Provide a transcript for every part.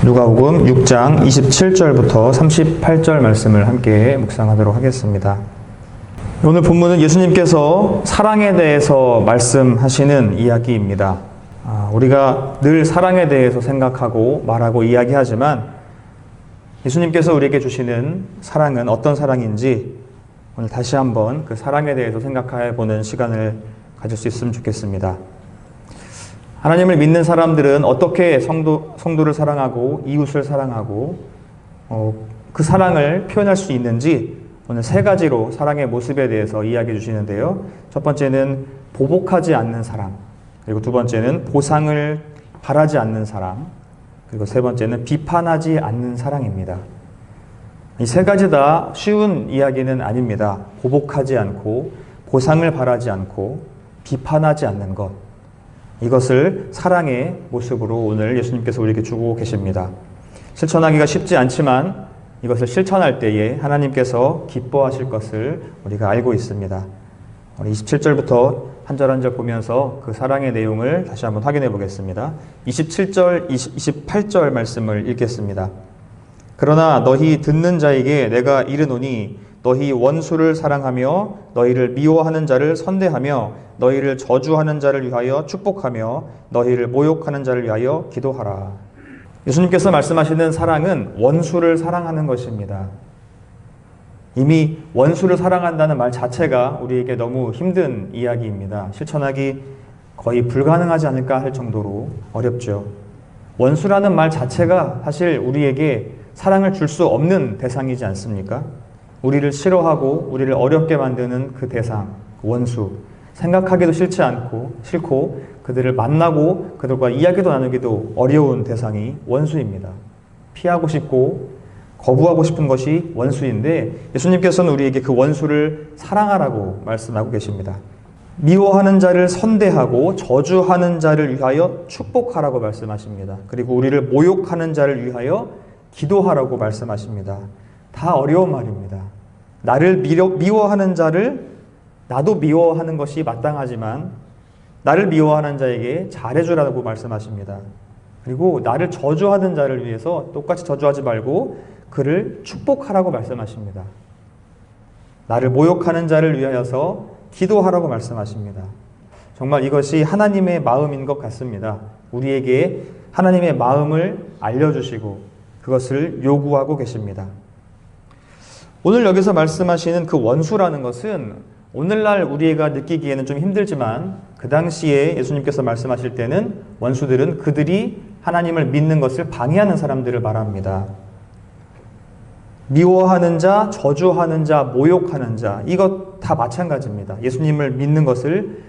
누가복음 6장 27절부터 38절 말씀을 함께 묵상하도록 하겠습니다. 오늘 본문은 예수님께서 사랑에 대해서 말씀하시는 이야기입니다. 우리가 늘 사랑에 대해서 생각하고 말하고 이야기하지만 예수님께서 우리에게 주시는 사랑은 어떤 사랑인지 오늘 다시 한번 그 사랑에 대해서 생각해 보는 시간을 가질 수 있으면 좋겠습니다. 하나님을 믿는 사람들은 어떻게 성도를 사랑하고 이웃을 사랑하고 그 사랑을 표현할 수 있는지 오늘 세 가지로 사랑의 모습에 대해서 이야기해 주시는데요. 첫 번째는 보복하지 않는 사랑, 그리고 두 번째는 보상을 바라지 않는 사랑, 그리고 세 번째는 비판하지 않는 사랑입니다. 이 세 가지 다 쉬운 이야기는 아닙니다. 보복하지 않고 보상을 바라지 않고 비판하지 않는 것, 이것을 사랑의 모습으로 오늘 예수님께서 우리에게 주고 계십니다. 실천하기가 쉽지 않지만 이것을 실천할 때에 하나님께서 기뻐하실 것을 우리가 알고 있습니다. 우리 27절부터 한 절 한 절 보면서 그 사랑의 내용을 다시 한번 확인해 보겠습니다. 27절, 28절 말씀을 읽겠습니다. 그러나 너희 듣는 자에게 내가 이르노니 너희 원수를 사랑하며 너희를 미워하는 자를 선대하며 너희를 저주하는 자를 위하여 축복하며 너희를 모욕하는 자를 위하여 기도하라. 예수님께서 말씀하시는 사랑은 원수를 사랑하는 것입니다. 이미 원수를 사랑한다는 말 자체가 우리에게 너무 힘든 이야기입니다. 실천하기 거의 불가능하지 않을까 할 정도로 어렵죠. 원수라는 말 자체가 사실 우리에게 사랑을 줄 수 없는 대상이지 않습니까? 우리를 싫어하고 우리를 어렵게 만드는 그 대상, 원수, 생각하기도 싫고 그들을 만나고 그들과 이야기도 나누기도 어려운 대상이 원수입니다. 피하고 싶고 거부하고 싶은 것이 원수인데 예수님께서는 우리에게 그 원수를 사랑하라고 말씀하고 계십니다. 미워하는 자를 선대하고 저주하는 자를 위하여 축복하라고 말씀하십니다. 그리고 우리를 모욕하는 자를 위하여 기도하라고 말씀하십니다. 다 어려운 말입니다. 나를 미워하는 자를 나도 미워하는 것이 마땅하지만 나를 미워하는 자에게 잘해주라고 말씀하십니다. 그리고 나를 저주하는 자를 위해서 똑같이 저주하지 말고 그를 축복하라고 말씀하십니다. 나를 모욕하는 자를 위하여서 기도하라고 말씀하십니다. 정말 이것이 하나님의 마음인 것 같습니다. 우리에게 하나님의 마음을 알려주시고 그것을 요구하고 계십니다. 오늘 여기서 말씀하시는 그 원수라는 것은 오늘날 우리가 느끼기에는 좀 힘들지만 그 당시에 예수님께서 말씀하실 때는 원수들은 그들이 하나님을 믿는 것을 방해하는 사람들을 말합니다. 미워하는 자, 저주하는 자, 모욕하는 자, 이것 다 마찬가지입니다. 예수님을 믿는 것을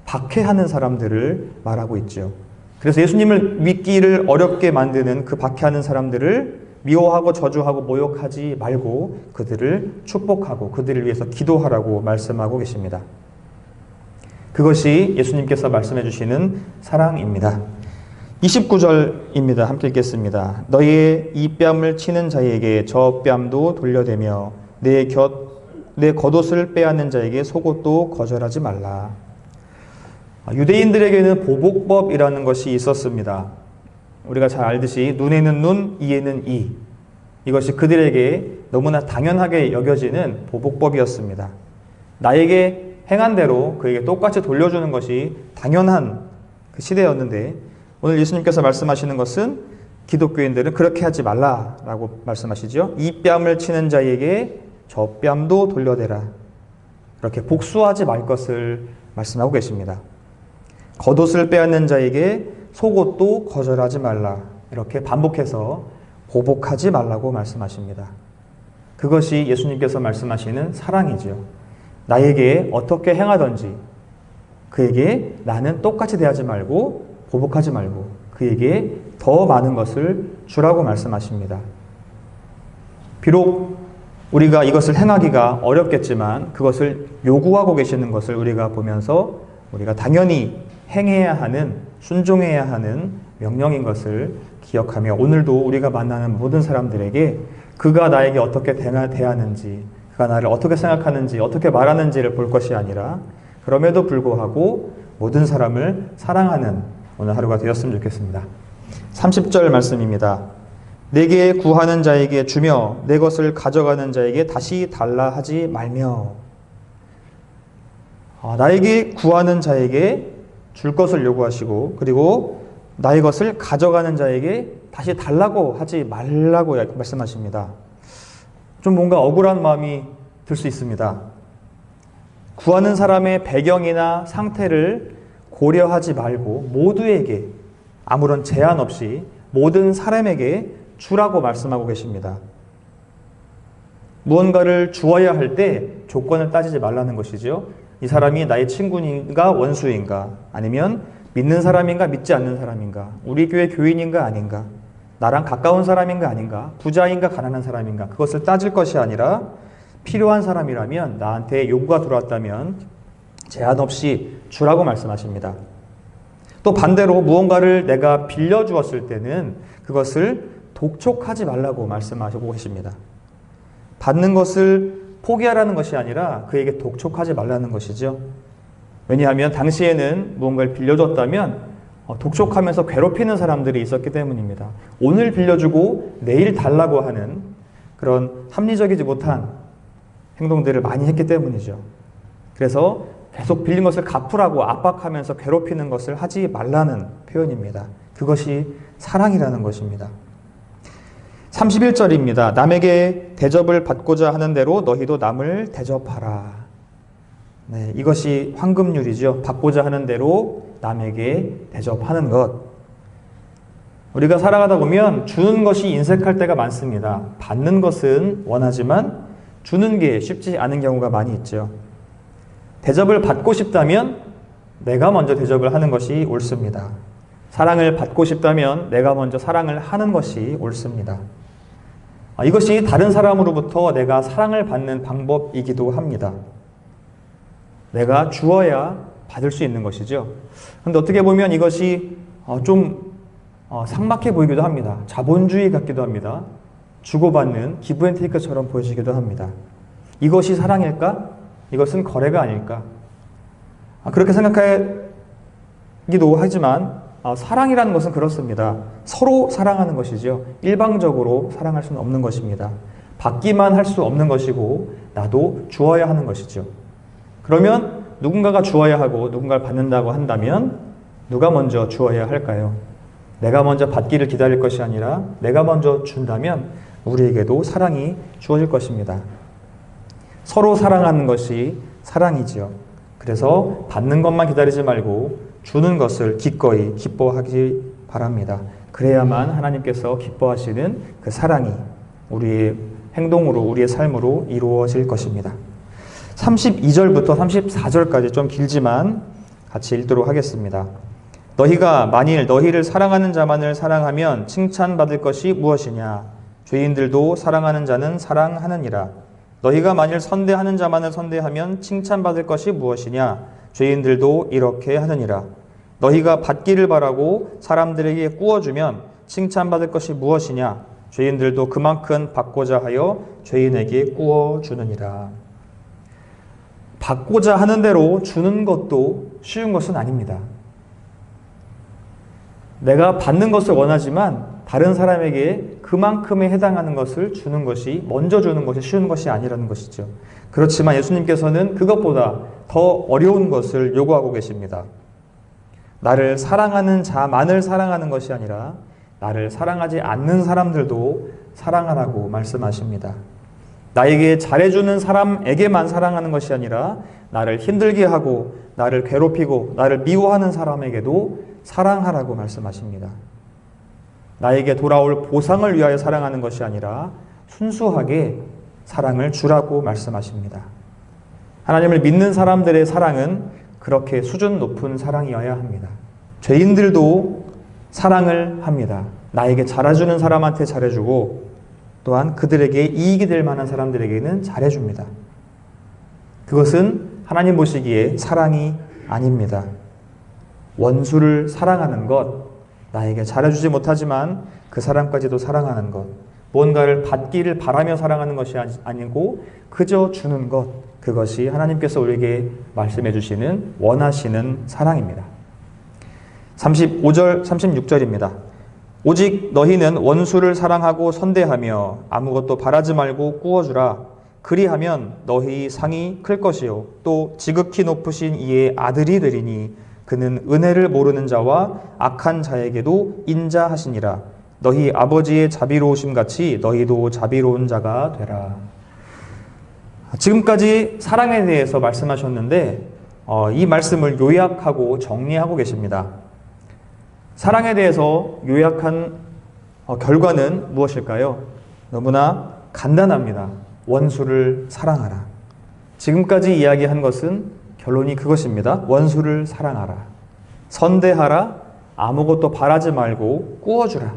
박해하는 사람들을 말하고 있죠. 그래서 예수님을 믿기를 어렵게 만드는 그 박해하는 사람들을 미워하고 저주하고 모욕하지 말고 그들을 축복하고 그들을 위해서 기도하라고 말씀하고 계십니다. 그것이 예수님께서 말씀해 주시는 사랑입니다. 29절입니다. 함께 읽겠습니다. 너희의 이 뺨을 치는 자에게 저 뺨도 돌려대며 내 겉옷을 빼앗는 자에게 속옷도 거절하지 말라. 유대인들에게는 보복법이라는 것이 있었습니다. 우리가 잘 알듯이 눈에는 눈, 이에는 이. 이것이 그들에게 너무나 당연하게 여겨지는 보복법이었습니다. 나에게 행한 대로 그에게 똑같이 돌려주는 것이 당연한 그 시대였는데 오늘 예수님께서 말씀하시는 것은 기독교인들은 그렇게 하지 말라라고 말씀하시죠. 이 뺨을 치는 자에게 저 뺨도 돌려대라. 이렇게 복수하지 말 것을 말씀하고 계십니다. 겉옷을 빼앗는 자에게 속옷도 거절하지 말라. 이렇게 반복해서 보복하지 말라고 말씀하십니다. 그것이 예수님께서 말씀하시는 사랑이지요. 나에게 어떻게 행하든지 그에게 나는 똑같이 대하지 말고 보복하지 말고 그에게 더 많은 것을 주라고 말씀하십니다. 비록 우리가 이것을 행하기가 어렵겠지만 그것을 요구하고 계시는 것을 우리가 보면서 우리가 당연히 행해야 하는, 순종해야 하는 명령인 것을 기억하며 오늘도 우리가 만나는 모든 사람들에게 그가 나에게 어떻게 대하는지, 그가 나를 어떻게 생각하는지, 어떻게 말하는지를 볼 것이 아니라 그럼에도 불구하고 모든 사람을 사랑하는 오늘 하루가 되었으면 좋겠습니다. 30절 말씀입니다. 내게 구하는 자에게 주며 내 것을 가져가는 자에게 다시 달라 하지 말며. 나에게 구하는 자에게 줄 것을 요구하시고, 그리고 나의 것을 가져가는 자에게 다시 달라고 하지 말라고 말씀하십니다. 좀 뭔가 억울한 마음이 들 수 있습니다. 구하는 사람의 배경이나 상태를 고려하지 말고 모두에게 아무런 제한 없이 모든 사람에게 주라고 말씀하고 계십니다. 무언가를 주어야 할 때 조건을 따지지 말라는 것이죠. 이 사람이 나의 친구인가 원수인가, 아니면 믿는 사람인가 믿지 않는 사람인가, 우리 교회 교인인가 아닌가, 나랑 가까운 사람인가 아닌가, 부자인가 가난한 사람인가, 그것을 따질 것이 아니라 필요한 사람이라면, 나한테 요구가 들어왔다면 제한 없이 주라고 말씀하십니다. 또 반대로 무언가를 내가 빌려주었을 때는 그것을 독촉하지 말라고 말씀하시고 계십니다. 받는 것을 포기하라는 것이 아니라 그에게 독촉하지 말라는 것이죠. 왜냐하면 당시에는 무언가를 빌려줬다면 독촉하면서 괴롭히는 사람들이 있었기 때문입니다. 오늘 빌려주고 내일 달라고 하는 그런 합리적이지 못한 행동들을 많이 했기 때문이죠. 그래서 계속 빌린 것을 갚으라고 압박하면서 괴롭히는 것을 하지 말라는 표현입니다. 그것이 사랑이라는 것입니다. 31절입니다. 남에게 대접을 받고자 하는 대로 너희도 남을 대접하라. 네, 이것이 황금률이죠. 받고자 하는 대로 남에게 대접하는 것. 우리가 살아가다 보면 주는 것이 인색할 때가 많습니다. 받는 것은 원하지만 주는 게 쉽지 않은 경우가 많이 있죠. 대접을 받고 싶다면 내가 먼저 대접을 하는 것이 옳습니다. 사랑을 받고 싶다면 내가 먼저 사랑을 하는 것이 옳습니다. 이것이 다른 사람으로부터 내가 사랑을 받는 방법이기도 합니다. 내가 주어야 받을 수 있는 것이죠. 그런데 어떻게 보면 이것이 좀 삭막해 보이기도 합니다. 자본주의 같기도 합니다. 주고받는 기브앤테이크처럼 보여지기도 합니다. 이것이 사랑일까? 이것은 거래가 아닐까? 그렇게 생각하기도 하지만 사랑이라는 것은 그렇습니다. 서로 사랑하는 것이죠. 일방적으로 사랑할 수는 없는 것입니다. 받기만 할 수 없는 것이고 나도 주어야 하는 것이죠. 그러면 누군가가 주어야 하고 누군가를 받는다고 한다면 누가 먼저 주어야 할까요? 내가 먼저 받기를 기다릴 것이 아니라 내가 먼저 준다면 우리에게도 사랑이 주어질 것입니다. 서로 사랑하는 것이 사랑이지요. 그래서 받는 것만 기다리지 말고 주는 것을 기꺼이 기뻐하기 바랍니다. 그래야만 하나님께서 기뻐하시는 그 사랑이 우리의 행동으로, 우리의 삶으로 이루어질 것입니다. 32절부터 34절까지 좀 길지만 같이 읽도록 하겠습니다. 너희가 만일 너희를 사랑하는 자만을 사랑하면 칭찬받을 것이 무엇이냐? 죄인들도 사랑하는 자는 사랑하느니라. 너희가 만일 선대하는 자만을 선대하면 칭찬받을 것이 무엇이냐? 죄인들도 이렇게 하느니라. 너희가 받기를 바라고 사람들에게 꾸어주면 칭찬받을 것이 무엇이냐? 죄인들도 그만큼 받고자 하여 죄인에게 꾸어주느니라. 받고자 하는 대로 주는 것도 쉬운 것은 아닙니다. 내가 받는 것을 원하지만 다른 사람에게 그만큼에 해당하는 것을 주는 것이, 먼저 주는 것이 쉬운 것이 아니라는 것이죠. 그렇지만 예수님께서는 그것보다 더 어려운 것을 요구하고 계십니다. 나를 사랑하는 자만을 사랑하는 것이 아니라 나를 사랑하지 않는 사람들도 사랑하라고 말씀하십니다. 나에게 잘해주는 사람에게만 사랑하는 것이 아니라 나를 힘들게 하고 나를 괴롭히고 나를 미워하는 사람에게도 사랑하라고 말씀하십니다. 나에게 돌아올 보상을 위하여 사랑하는 것이 아니라 순수하게 사랑을 주라고 말씀하십니다. 하나님을 믿는 사람들의 사랑은 그렇게 수준 높은 사랑이어야 합니다. 죄인들도 사랑을 합니다. 나에게 잘해주는 사람한테 잘해주고 또한 그들에게 이익이 될 만한 사람들에게는 잘해줍니다. 그것은 하나님 보시기에 사랑이 아닙니다. 원수를 사랑하는 것, 나에게 잘해주지 못하지만 그 사람까지도 사랑하는 것, 뭔가를 받기를 바라며 사랑하는 것이 아니고 그저 주는 것, 그것이 하나님께서 우리에게 말씀해 주시는 원하시는 사랑입니다. 35절, 36절입니다. 오직 너희는 원수를 사랑하고 선대하며 아무것도 바라지 말고 꾸어주라. 그리하면 너희 상이 클 것이요 또 지극히 높으신 이의 아들이 되리니 그는 은혜를 모르는 자와 악한 자에게도 인자하시니라. 너희 아버지의 자비로우심 같이 너희도 자비로운 자가 되라. 지금까지 사랑에 대해서 말씀하셨는데 이 말씀을 요약하고 정리하고 계십니다. 사랑에 대해서 요약한 결과는 무엇일까요? 너무나 간단합니다. 원수를 사랑하라. 지금까지 이야기한 것은 결론이 그것입니다. 원수를 사랑하라. 선대하라. 아무것도 바라지 말고 꾸어주라.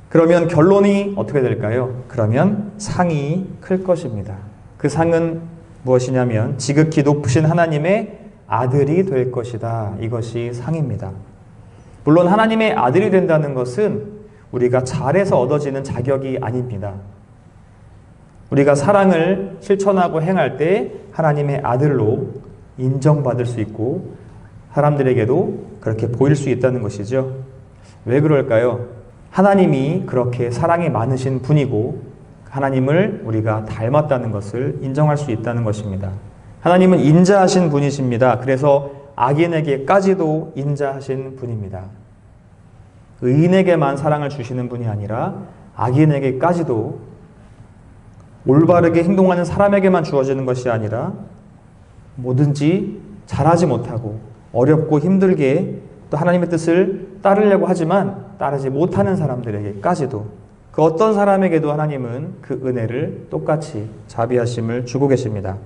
그러면 결론이 어떻게 될까요? 그러면 상이 클 것입니다. 그 상은 무엇이냐면 지극히 높으신 하나님의 아들이 될 것이다. 이것이 상입니다. 물론 하나님의 아들이 된다는 것은 우리가 잘해서 얻어지는 자격이 아닙니다. 우리가 사랑을 실천하고 행할 때 하나님의 아들로 인정받을 수 있고 사람들에게도 그렇게 보일 수 있다는 것이죠. 왜 그럴까요? 하나님이 그렇게 사랑이 많으신 분이고 하나님을 우리가 닮았다는 것을 인정할 수 있다는 것입니다. 하나님은 인자하신 분이십니다. 그래서 악인에게까지도 인자하신 분입니다. 의인에게만 사랑을 주시는 분이 아니라 악인에게까지도 올바르게 행동하는 사람에게만 주어지는 것이 아니라 뭐든지 잘하지 못하고 어렵고 힘들게 또 하나님의 뜻을 따르려고 하지만 따르지 못하는 사람들에게까지도 그 어떤 사람에게도 하나님은 그 은혜를 똑같이 자비하심을 주고 계십니다.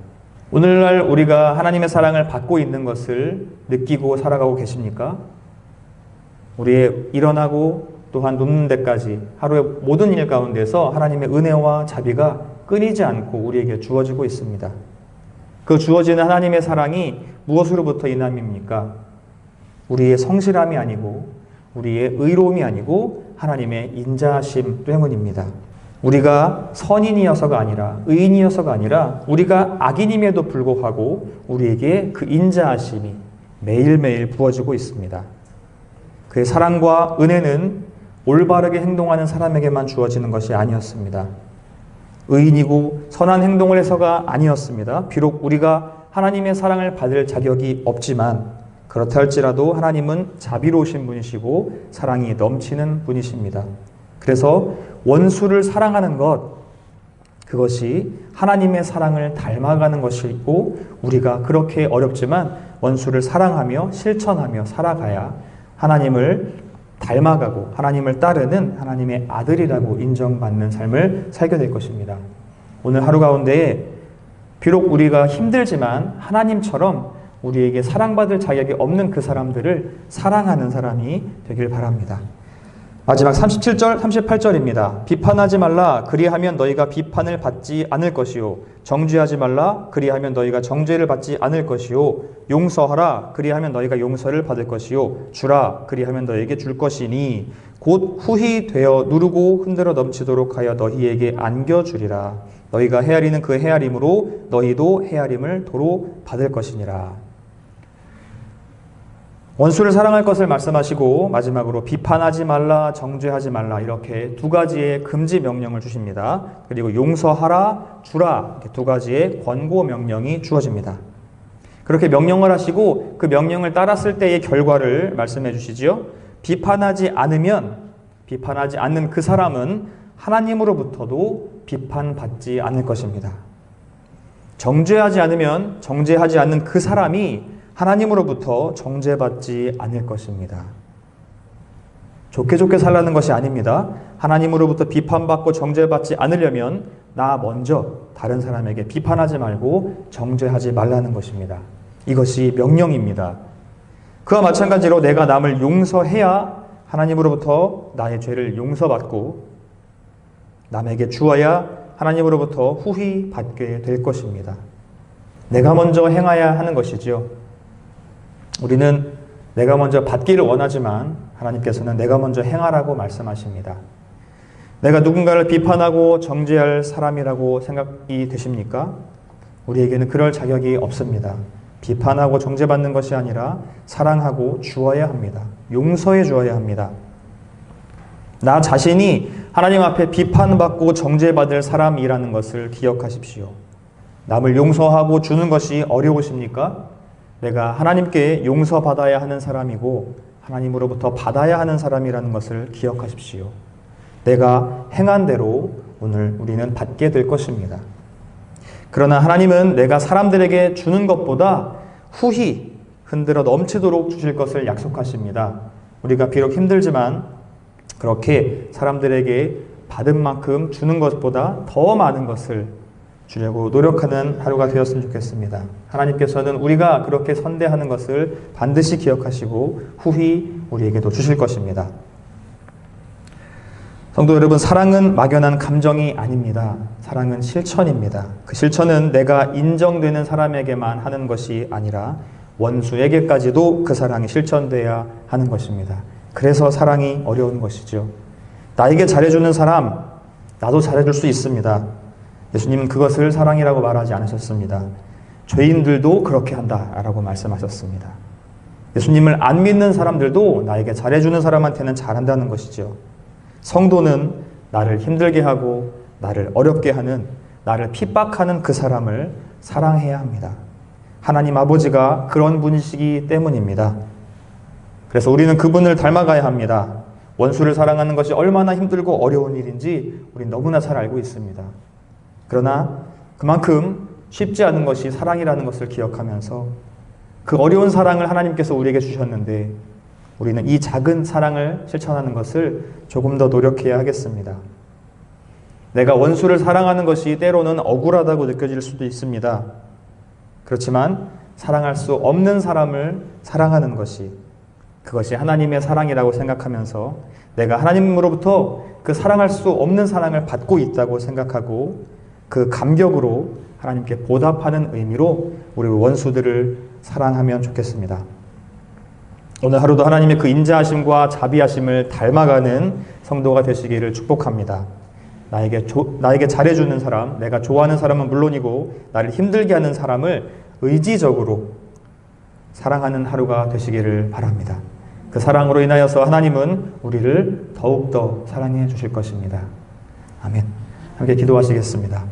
오늘날 우리가 하나님의 사랑을 받고 있는 것을 느끼고 살아가고 계십니까? 우리의 일어나고 또한 눕는 데까지 하루의 모든 일 가운데서 하나님의 은혜와 자비가 끊이지 않고 우리에게 주어지고 있습니다. 그 주어지는 하나님의 사랑이 무엇으로부터 인함입니까? 우리의 성실함이 아니고 우리의 의로움이 아니고 하나님의 인자하심 때문입니다. 우리가 선인이어서가 아니라 의인이어서가 아니라 우리가 악인임에도 불구하고 우리에게 그 인자하심이 매일매일 부어지고 있습니다. 그의 사랑과 은혜는 올바르게 행동하는 사람에게만 주어지는 것이 아니었습니다. 의인이고 선한 행동을 해서가 아니었습니다. 비록 우리가 하나님의 사랑을 받을 자격이 없지만 그렇다 할지라도 하나님은 자비로우신 분이시고 사랑이 넘치는 분이십니다. 그래서 원수를 사랑하는 것, 그것이 하나님의 사랑을 닮아가는 것이고 우리가 그렇게 어렵지만 원수를 사랑하며 실천하며 살아가야 하나님을 닮아가고 하나님을 따르는 하나님의 아들이라고 인정받는 삶을 살게 될 것입니다. 오늘 하루 가운데 비록 우리가 힘들지만 하나님처럼 우리에게 사랑받을 자격이 없는 그 사람들을 사랑하는 사람이 되길 바랍니다. 마지막 37절, 38절입니다. 비판하지 말라. 그리하면 너희가 비판을 받지 않을 것이요. 정죄하지 말라. 그리하면 너희가 정죄를 받지 않을 것이요. 용서하라. 그리하면 너희가 용서를 받을 것이요. 주라. 그리하면 너희에게 줄 것이니 곧 후히 되어 누르고 흔들어 넘치도록 하여 너희에게 안겨주리라. 너희가 헤아리는 그 헤아림으로 너희도 헤아림을 도로 받을 것이니라. 원수를 사랑할 것을 말씀하시고 마지막으로 비판하지 말라, 정죄하지 말라 이렇게 두 가지의 금지 명령을 주십니다. 그리고 용서하라, 주라 이렇게 두 가지의 권고 명령이 주어집니다. 그렇게 명령을 하시고 그 명령을 따랐을 때의 결과를 말씀해 주시지요. 비판하지 않는 그 사람은 하나님으로부터도 비판받지 않을 것입니다. 정죄하지 않는 그 사람이 하나님으로부터 정죄받지 않을 것입니다. 좋게 살라는 것이 아닙니다. 하나님으로부터 비판받고 정죄받지 않으려면 나 먼저 다른 사람에게 비판하지 말고 정죄하지 말라는 것입니다. 이것이 명령입니다. 그와 마찬가지로 내가 남을 용서해야 하나님으로부터 나의 죄를 용서받고 남에게 주어야 하나님으로부터 후히 받게 될 것입니다. 내가 먼저 행해야 하는 것이지요. 우리는 내가 먼저 받기를 원하지만 하나님께서는 내가 먼저 행하라고 말씀하십니다. 내가 누군가를 비판하고 정죄할 사람이라고 생각이 되십니까? 우리에게는 그럴 자격이 없습니다. 비판하고 정죄받는 것이 아니라 사랑하고 주어야 합니다. 용서해 주어야 합니다. 나 자신이 하나님 앞에 비판받고 정죄받을 사람이라는 것을 기억하십시오. 남을 용서하고 주는 것이 어려우십니까? 내가 하나님께 용서받아야 하는 사람이고 하나님으로부터 받아야 하는 사람이라는 것을 기억하십시오. 내가 행한 대로 오늘 우리는 받게 될 것입니다. 그러나 하나님은 내가 사람들에게 주는 것보다 후히 흔들어 넘치도록 주실 것을 약속하십니다. 우리가 비록 힘들지만 그렇게 사람들에게 받은 만큼 주는 것보다 더 많은 것을 주려고 노력하는 하루가 되었으면 좋겠습니다. 하나님께서는 우리가 그렇게 선대하는 것을 반드시 기억하시고 후히 우리에게도 주실 것입니다. 성도 여러분, 사랑은 막연한 감정이 아닙니다. 사랑은 실천입니다. 그 실천은 내가 인정되는 사람에게만 하는 것이 아니라 원수에게까지도 그 사랑이 실천돼야 하는 것입니다. 그래서 사랑이 어려운 것이죠. 나에게 잘해주는 사람, 나도 잘해줄 수 있습니다. 예수님은 그것을 사랑이라고 말하지 않으셨습니다. 죄인들도 그렇게 한다라고 말씀하셨습니다. 예수님을 안 믿는 사람들도 나에게 잘해주는 사람한테는 잘한다는 것이죠. 성도는 나를 힘들게 하고 나를 어렵게 하는, 나를 핍박하는 그 사람을 사랑해야 합니다. 하나님 아버지가 그런 분이시기 때문입니다. 그래서 우리는 그분을 닮아가야 합니다. 원수를 사랑하는 것이 얼마나 힘들고 어려운 일인지 우리는 너무나 잘 알고 있습니다. 그러나 그만큼 쉽지 않은 것이 사랑이라는 것을 기억하면서 그 어려운 사랑을 하나님께서 우리에게 주셨는데 우리는 이 작은 사랑을 실천하는 것을 조금 더 노력해야 하겠습니다. 내가 원수를 사랑하는 것이 때로는 억울하다고 느껴질 수도 있습니다. 그렇지만 사랑할 수 없는 사람을 사랑하는 것이, 그것이 하나님의 사랑이라고 생각하면서 내가 하나님으로부터 그 사랑할 수 없는 사랑을 받고 있다고 생각하고 그 감격으로 하나님께 보답하는 의미로 우리 원수들을 사랑하면 좋겠습니다. 오늘 하루도 하나님의 그 인자하심과 자비하심을 닮아가는 성도가 되시기를 축복합니다. 나에게 잘해주는 사람, 내가 좋아하는 사람은 물론이고 나를 힘들게 하는 사람을 의지적으로 사랑하는 하루가 되시기를 바랍니다. 그 사랑으로 인하여서 하나님은 우리를 더욱더 사랑해 주실 것입니다. 아멘. 함께 기도하시겠습니다.